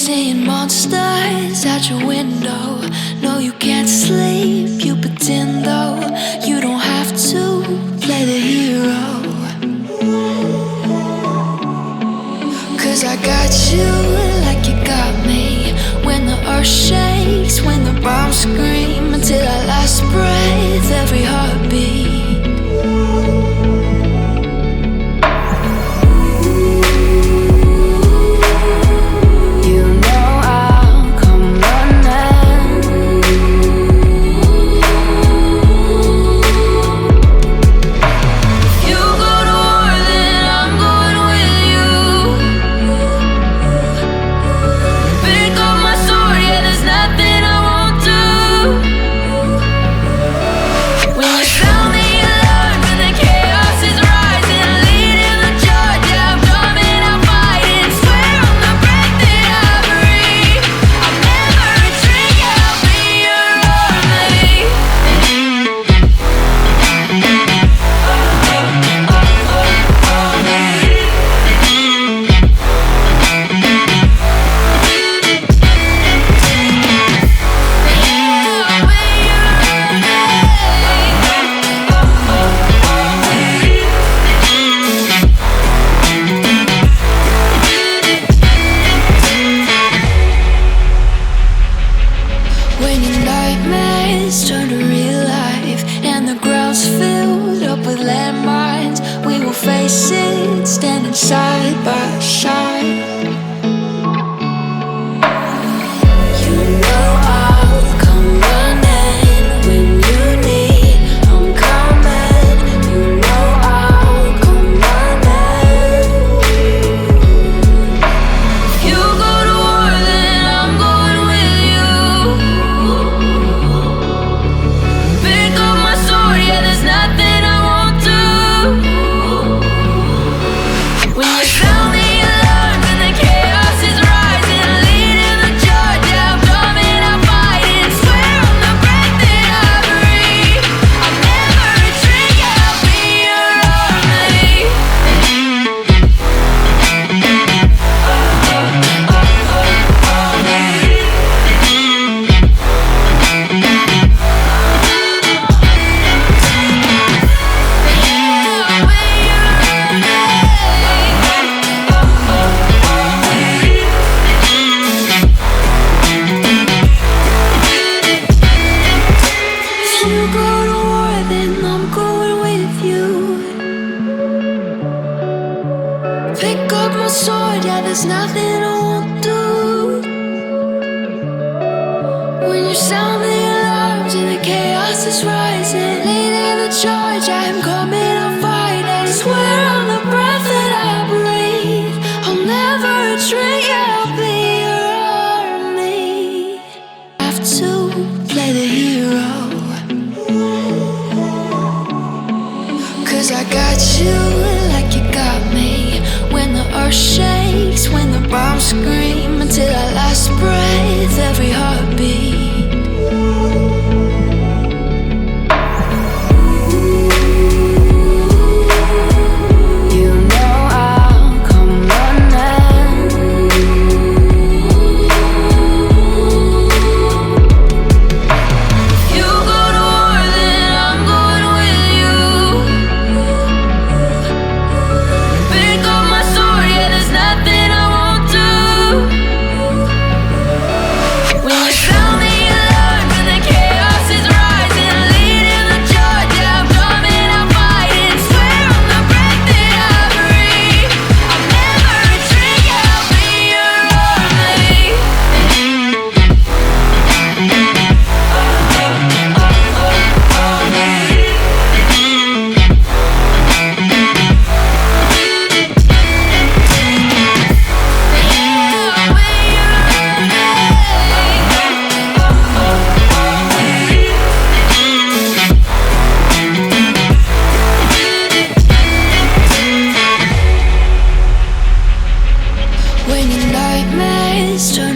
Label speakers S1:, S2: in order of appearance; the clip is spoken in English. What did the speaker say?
S1: seeing monsters at your window. No, you can't sleep, you pretend though. You don't have to play the hero, 'cause I got you like you got me. When the earth shakes, when the bombs scream, until our last breath, every heartbeat. Turn to real life, and the ground's filled up with landmines. We will face it, standing side by side. You know I'll come running when you need. I'm coming. You know I'll come running. If you go to war, then I'm going with you. There's nothing I won't do. When you sound the alarm and the chaos is rising, leading the charge, yeah, I'm coming, I'm fighting. Swear on the breath that I breathe, I'll never retreat, yeah, I'll be your army. You go to war, then I'm going with you. Pick up my sword, yeah, there's nothing I won't do. When you sound the alarms and the chaos is rising, leading the charge, I'm coming, I'm fighting. Swear on the breath that I breathe, I'll never retreat, yeah, I'll be your army. Have to play the hero, 'cause I got you like you got me. When the earth shakes, when the bombs scream, until our last breath, every heartbeat. You know I'll come running. If you go to war, then I'm going with you. Pick up my sword, yeah, there's nothing I won't do. When you sound the alarm and the chaos is rising, leading the charge, yeah, I'm coming, I'm fighting. Swear on the breath that I breathe, I'll never retreat, yeah, I'll be your army. When your nightmares turn